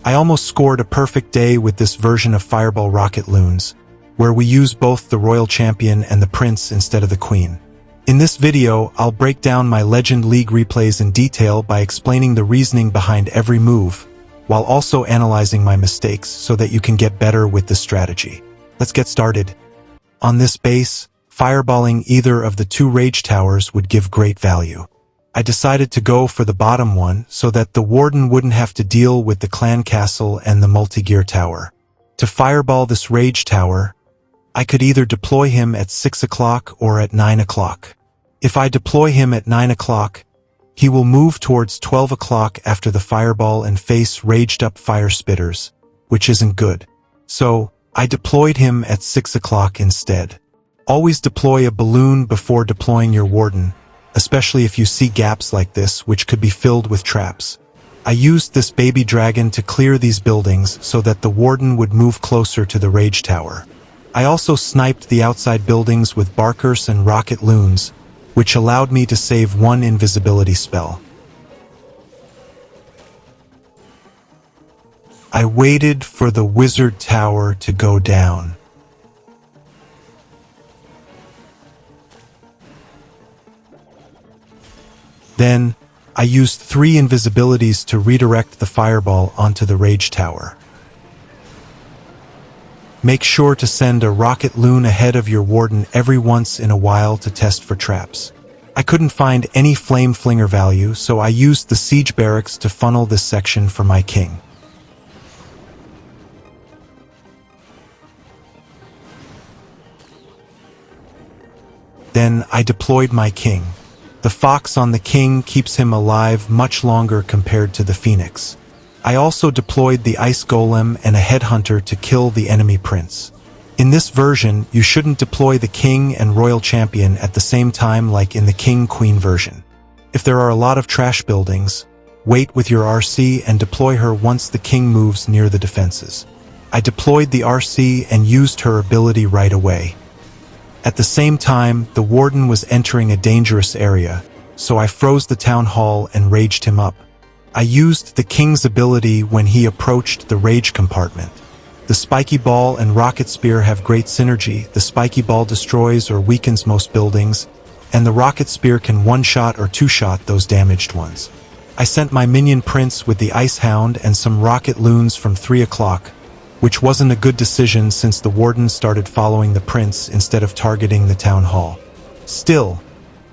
I almost scored a perfect day with this version of Fireball ROCKETLOONs, where we use both the Royal Champion and the Prince instead of the Queen. In this video, I'll break down my Legend League replays in detail by explaining the reasoning behind every move, while also analyzing my mistakes so that you can get better with this strategy. Let's get started. On this base, fireballing either of the two Rage Towers would give great value. I decided to go for the bottom one so that the Warden wouldn't have to deal with the Clan Castle and the Multi-Gear Tower. To fireball this Rage Tower, I could either deploy him at 6 o'clock or at 9 o'clock. If I deploy him at 9 o'clock, he will move towards 12 o'clock after the fireball and face raged-up fire spitters, which isn't good. So, I deployed him at 6 o'clock instead. Always deploy a balloon before deploying your Warden, especially if you see gaps like this which could be filled with traps. I used this baby dragon to clear these buildings so that the Warden would move closer to the Rage Tower. I also sniped the outside buildings with Barkers and ROCKETLOONs, which allowed me to save one invisibility spell. I waited for the Wizard Tower to go down. Then, I used 3 invisibilities to redirect the fireball onto the Rage Tower. Make sure to send a ROCKETLOON ahead of your Warden every once in a while to test for traps. I couldn't find any Flame Flinger value, so I used the Siege Barracks to funnel this section for my king. Then I deployed my king. The fox on the king keeps him alive much longer compared to the phoenix. I also deployed the ice golem and a headhunter to kill the enemy prince. In this version, you shouldn't deploy the king and royal champion at the same time like in the king-queen version. If there are a lot of trash buildings, wait with your RC and deploy her once the king moves near the defenses. I deployed the RC and used her ability right away. At the same time, the Warden was entering a dangerous area, so I froze the town hall and raged him up. I used the king's ability when he approached the rage compartment. The spiky ball and rocket spear have great synergy. The spiky ball destroys or weakens most buildings, and the rocket spear can one-shot or two-shot those damaged ones. I sent my minion prince with the ice hound and some ROCKETLOONs from 3 o'clock, which wasn't a good decision since the Warden started following the prince instead of targeting the town hall. Still,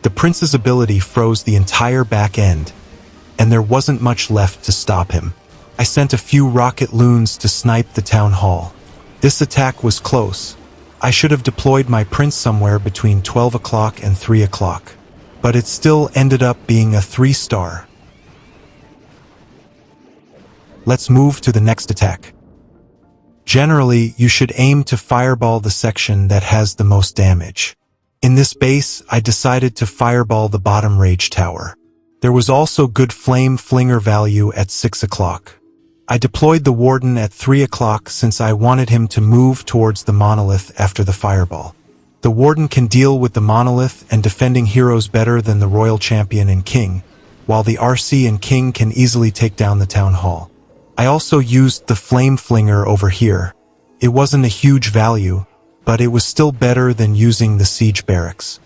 the prince's ability froze the entire back end, and there wasn't much left to stop him. I sent a few ROCKETLOONs to snipe the town hall. This attack was close. I should have deployed my prince somewhere between 12 o'clock and 3 o'clock, but it still ended up being a 3-star. Let's move to the next attack. Generally, you should aim to fireball the section that has the most damage. In this base, I decided to fireball the bottom Rage Tower. There was also good Flame Flinger value at 6 o'clock. I deployed the Warden at 3 o'clock since I wanted him to move towards the monolith after the fireball. The Warden can deal with the monolith and defending heroes better than the Royal Champion and King, while the RC and King can easily take down the town hall. I also used the Flame Flinger over here. It wasn't a huge value, but it was still better than using the Siege Barracks.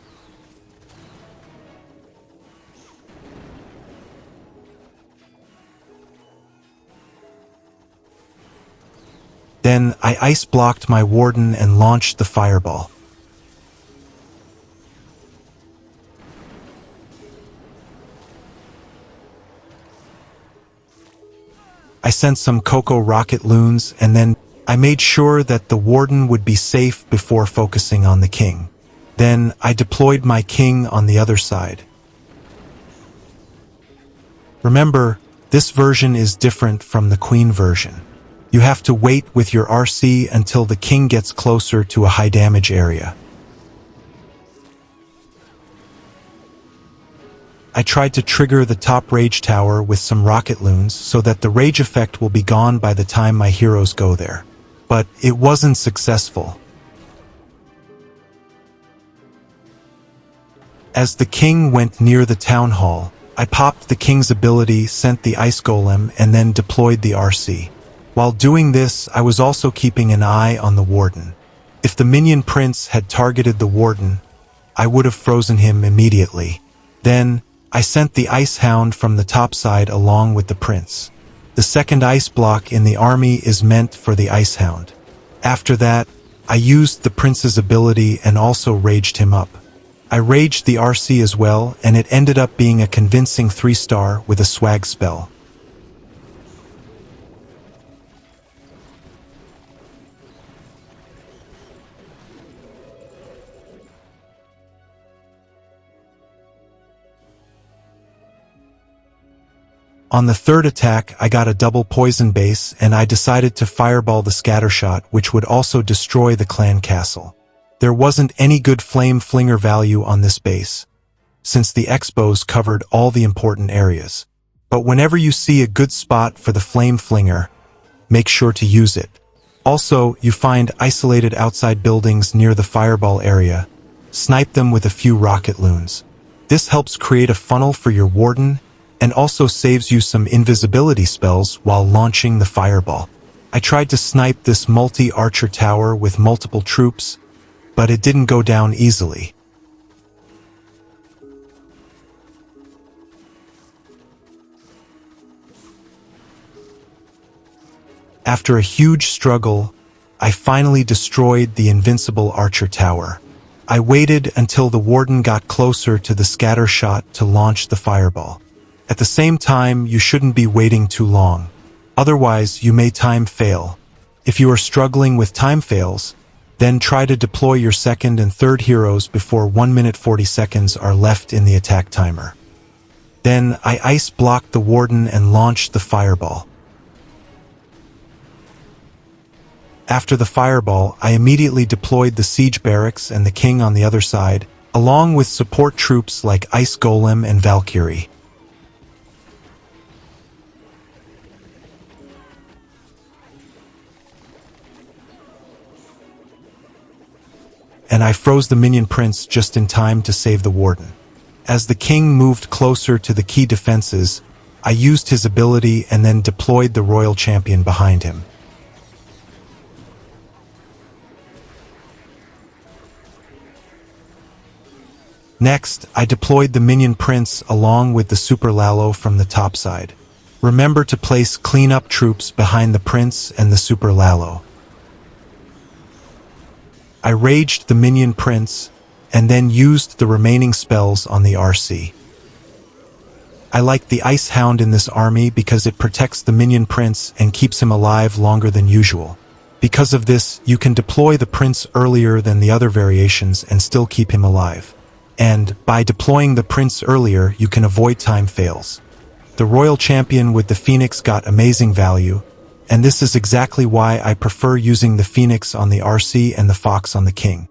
Then I ice-blocked my Warden and launched the fireball. I sent some Coco ROCKETLOONs, and then I made sure that the Warden would be safe before focusing on the king. Then I deployed my king on the other side. Remember, this version is different from the queen version. You have to wait with your RC until the king gets closer to a high damage area. I tried to trigger the top Rage Tower with some ROCKETLOONs so that the rage effect will be gone by the time my heroes go there. But it wasn't successful. As the king went near the town hall, I popped the king's ability, sent the ice golem, and then deployed the RC. While doing this, I was also keeping an eye on the Warden. If the minion prince had targeted the Warden, I would have frozen him immediately. Then, I sent the ice hound from the top side along with the prince. The second ice block in the army is meant for the ice hound. After that, I used the prince's ability and also raged him up. I raged the RC as well, and it ended up being a convincing 3-star with a swag spell. On the third attack, I got a double poison base, and I decided to fireball the scattershot, which would also destroy the clan castle. There wasn't any good flame flinger value on this base, since the expos covered all the important areas. But whenever you see a good spot for the flame flinger, make sure to use it. Also, you find isolated outside buildings near the fireball area. Snipe them with a few rocketloons. This helps create a funnel for your warden, and also saves you some invisibility spells while launching the fireball. I tried to snipe this multi-archer tower with multiple troops, but it didn't go down easily. After a huge struggle, I finally destroyed the invincible archer tower. I waited until the warden got closer to the scatter shot to launch the fireball. At the same time, you shouldn't be waiting too long. Otherwise, you may time fail. If you are struggling with time fails, then try to deploy your second and third heroes before 1 minute 40 seconds are left in the attack timer. Then I ice blocked the warden and launched the fireball. After the fireball, I immediately deployed the siege barracks and the king on the other side, along with support troops like Ice Golem and Valkyrie. And I froze the minion prince just in time to save the warden. As the king moved closer to the key defenses, I used his ability and then deployed the royal champion behind him. Next, I deployed the minion prince along with the super Lalo from the top side. Remember to place cleanup troops behind the prince and the super Lalo. I raged the minion prince, and then used the remaining spells on the RC. I like the ice hound in this army because it protects the minion prince and keeps him alive longer than usual. Because of this, you can deploy the prince earlier than the other variations and still keep him alive. And, by deploying the prince earlier, you can avoid time fails. The royal champion with the phoenix got amazing value, and this is exactly why I prefer using the phoenix on the RC and the fox on the king.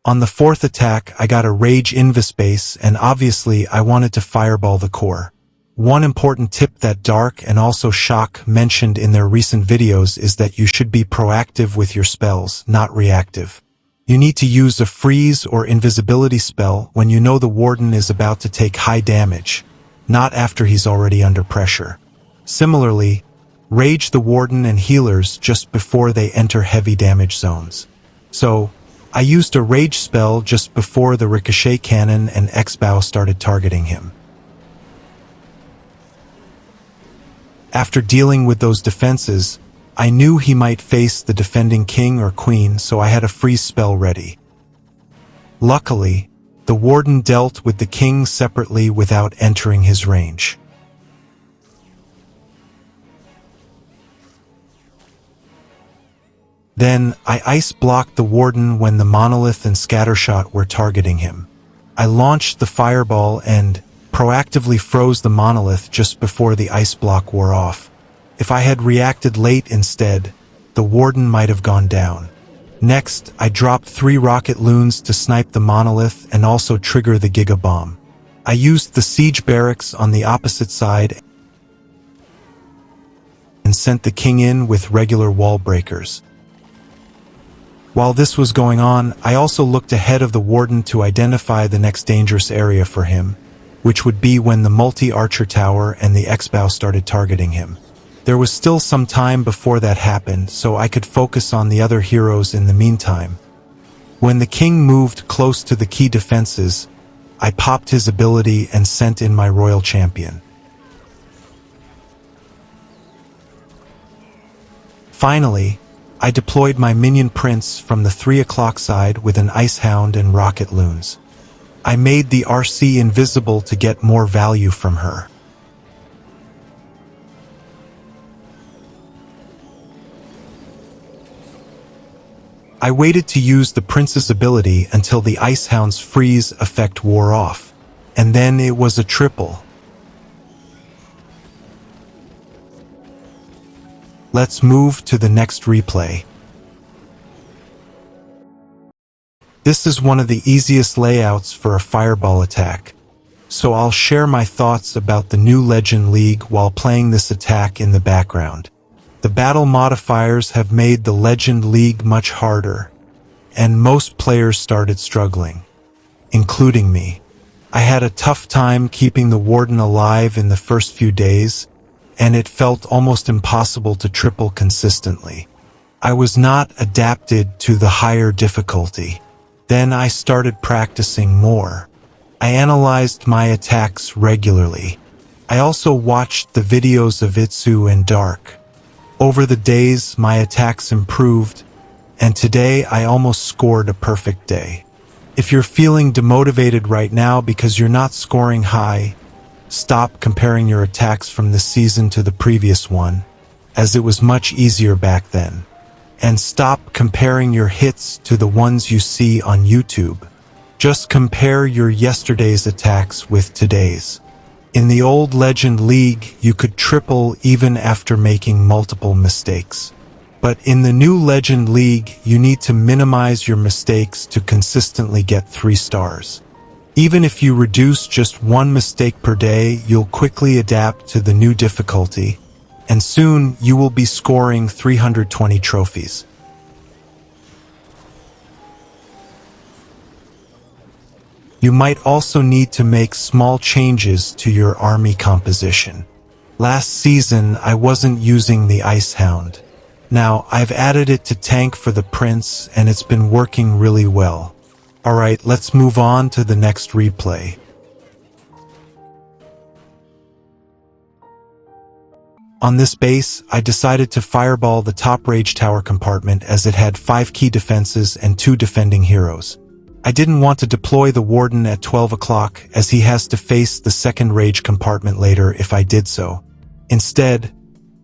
On the fourth attack, I got a rage invis base, and obviously I wanted to fireball the core. One important tip that Dark and also Shock mentioned in their recent videos is that you should be proactive with your spells, not reactive. You need to use a freeze or invisibility spell when you know the warden is about to take high damage, not after he's already under pressure. Similarly, rage the warden and healers just before they enter heavy damage zones. So, I used a rage spell just before the ricochet cannon and X-bow started targeting him. After dealing with those defenses, I knew he might face the defending king or queen, so I had a freeze spell ready. Luckily, the warden dealt with the king separately without entering his range. Then, I ice-blocked the warden when the monolith and scattershot were targeting him. I launched the fireball and proactively froze the monolith just before the ice block wore off. If I had reacted late instead, the warden might have gone down. Next, I dropped 3 rocket loons to snipe the monolith and also trigger the Giga Bomb. I used the siege barracks on the opposite side and sent the king in with regular wall breakers. While this was going on, I also looked ahead of the warden to identify the next dangerous area for him, which would be when the multi-archer tower and the X-bow started targeting him. There was still some time before that happened, so I could focus on the other heroes in the meantime. When the king moved close to the key defenses, I popped his ability and sent in my royal champion. Finally, I deployed my minion prince from the 3 o'clock side with an ice hound and rocket loons. I made the RC invisible to get more value from her. I waited to use the prince's ability until the ice hound's freeze effect wore off, and then it was a triple. Let's move to the next replay. This is one of the easiest layouts for a fireball attack, so I'll share my thoughts about the new Legend League while playing this attack in the background. The battle modifiers have made the Legend League much harder, and most players started struggling, including me. I had a tough time keeping the Warden alive in the first few days, and it felt almost impossible to triple consistently. I was not adapted to the higher difficulty. Then I started practicing more. I analyzed my attacks regularly. I also watched the videos of Itsu and Dark. Over the days, my attacks improved, and today I almost scored a perfect day. If you're feeling demotivated right now because you're not scoring high, stop comparing your attacks from this season to the previous one, as it was much easier back then. And stop comparing your hits to the ones you see on YouTube. Just compare your yesterday's attacks with today's. In the old Legend League, you could triple even after making multiple mistakes. But in the new Legend League, you need to minimize your mistakes to consistently get 3 stars. Even if you reduce just 1 mistake per day, you'll quickly adapt to the new difficulty, and soon you will be scoring 320 trophies. You might also need to make small changes to your army composition. Last season, I wasn't using the Ice Hound. Now, I've added it to tank for the Prince, and it's been working really well. Alright, let's move on to the next replay. On this base, I decided to fireball the top Rage Tower compartment as it had 5 key defenses and 2 defending heroes. I didn't want to deploy the Warden at 12 o'clock as he has to face the second Rage compartment later if I did so. Instead,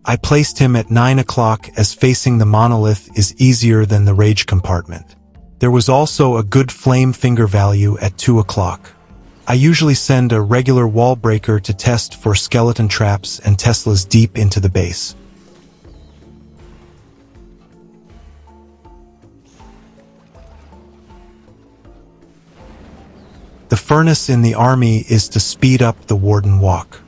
I placed him at 9 o'clock as facing the monolith is easier than the Rage compartment. There was also a good flame finger value at 2 o'clock. I usually send a regular wall breaker to test for skeleton traps and Teslas deep into the base. The furnace in the army is to speed up the Warden walk.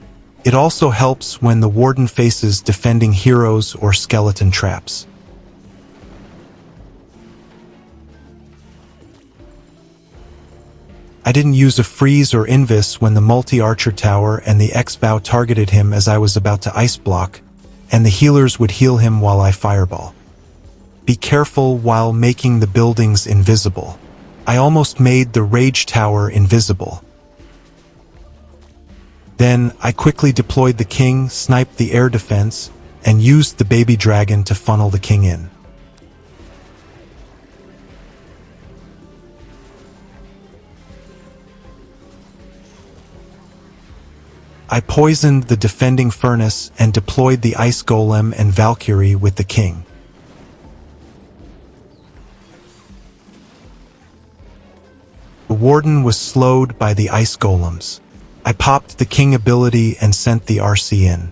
It also helps when the Warden faces defending heroes or skeleton traps. I didn't use a freeze or invis when the multi-archer tower and the X-bow targeted him as I was about to ice block, and the healers would heal him while I fireball. Be careful while making the buildings invisible. I almost made the Rage Tower invisible. Then I quickly deployed the king, sniped the air defense, and used the baby dragon to funnel the king in. I poisoned the defending furnace and deployed the ice golem and Valkyrie with the king. The Warden was slowed by the ice golems. I popped the king ability and sent the RC in.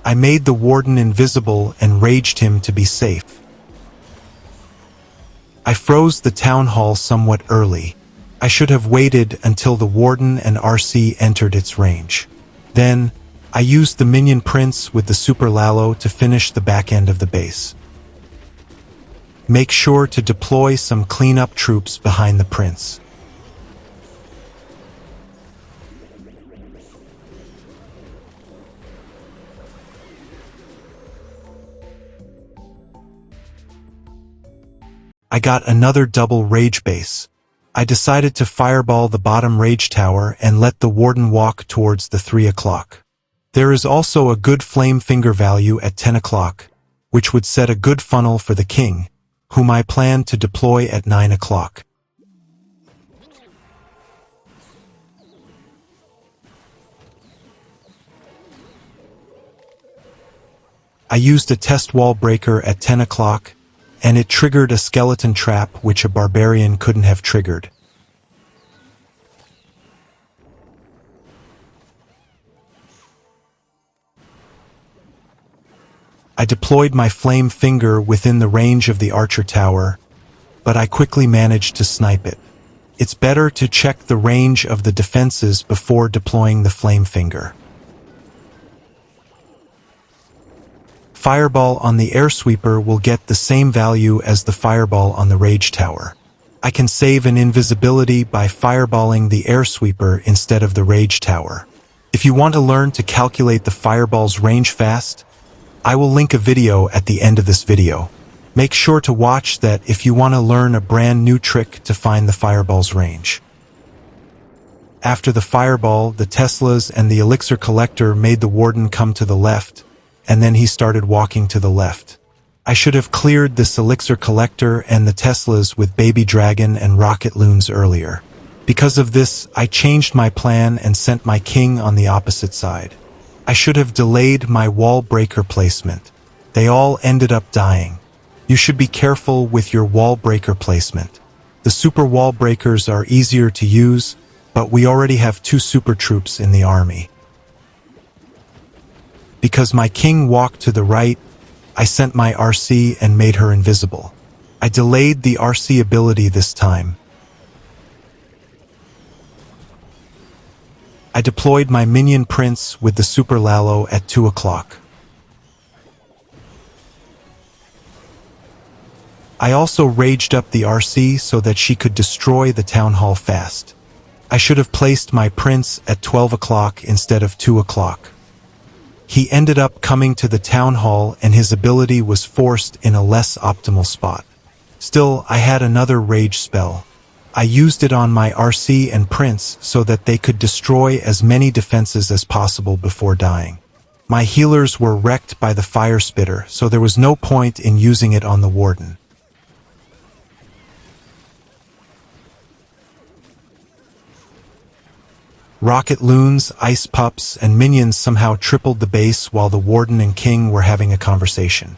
I made the Warden invisible and raged him to be safe. I froze the town hall somewhat early. I should have waited until the Warden and RC entered its range. Then, I used the minion prince with the super Lalo to finish the back end of the base. Make sure to deploy some cleanup troops behind the prince. I got another double rage base. I decided to fireball the bottom rage tower and let the warden walk towards the 3 o'clock. There is also a good flame finger value at 10 o'clock, which would set a good funnel for the king, whom I plan to deploy at 9 o'clock. I used a test wall breaker at 10 o'clock, and it triggered a skeleton trap which a barbarian couldn't have triggered. I deployed my flame finger within the range of the archer tower, but I quickly managed to snipe it. It's better to check the range of the defenses before deploying the flame finger. Fireball on the air sweeper will get the same value as the fireball on the rage tower. I can save an invisibility by fireballing the air sweeper instead of the rage tower. If you want to learn to calculate the fireball's range fast, I will link a video at the end of this video. Make sure to watch that if you want to learn a brand new trick to find the fireball's range. After the fireball, the Teslas and the elixir collector made the warden come to the left, and then he started walking to the left. I should have cleared this elixir collector and the Teslas with Baby Dragon and ROCKETLOONs earlier. Because of this, I changed my plan and sent my king on the opposite side. I should have delayed my wall breaker placement. They all ended up dying. You should be careful with your wall breaker placement. The super wall breakers are easier to use, but we already have 2 super troops in the army. Because my king walked to the right, I sent my RC and made her invisible. I delayed the RC ability this time. I deployed my minion prince with the super Lalo at 2 o'clock. I also raged up the RC so that she could destroy the town hall fast. I should have placed my prince at 12 o'clock instead of 2 o'clock. He ended up coming to the town hall and his ability was forced in a less optimal spot. Still, I had another rage spell. I used it on my RC and prince so that they could destroy as many defenses as possible before dying. My healers were wrecked by the fire spitter, so there was no point in using it on the warden. ROCKETLOONs, ice pups, and minions somehow tripled the base while the warden and king were having a conversation.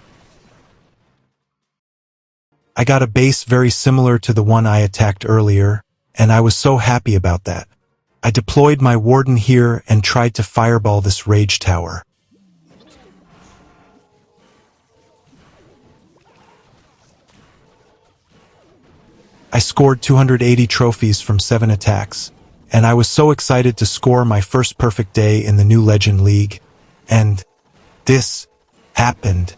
I got a base very similar to the one I attacked earlier, and I was so happy about that. I deployed my warden here and tried to fireball this rage tower. I scored 280 trophies from 7 attacks. And I was so excited to score my first perfect day in the new Legend League. And this happened.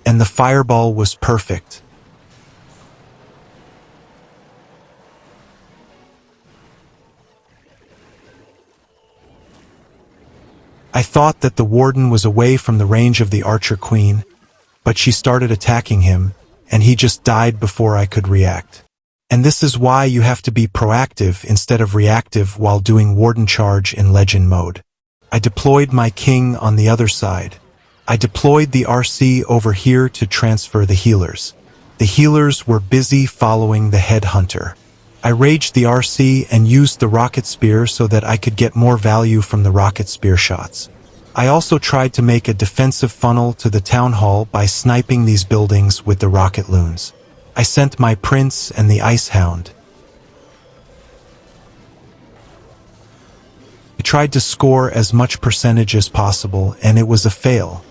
And the fireball was perfect. I thought that the warden was away from the range of the archer queen, but she started attacking him, and he just died before I could react. And this is why you have to be proactive instead of reactive while doing Warden Charge in Legend mode. I deployed my king on the other side. I deployed the RC over here to transfer the healers. The healers were busy following the headhunter. I raged the RC and used the rocket spear so that I could get more value from the rocket spear shots. I also tried to make a defensive funnel to the town hall by sniping these buildings with the ROCKETLOONs. I sent my prince and the ice hound. I tried to score as much percentage as possible, and it was a fail.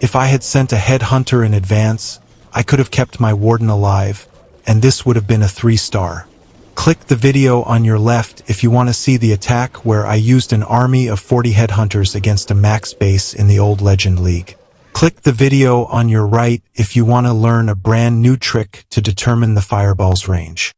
If I had sent a headhunter in advance, I could have kept my warden alive, and this would have been a 3-star. Click the video on your left if you want to see the attack where I used an army of 40 headhunters against a max base in the old Legend League. Click the video on your right if you want to learn a brand new trick to determine the fireball's range.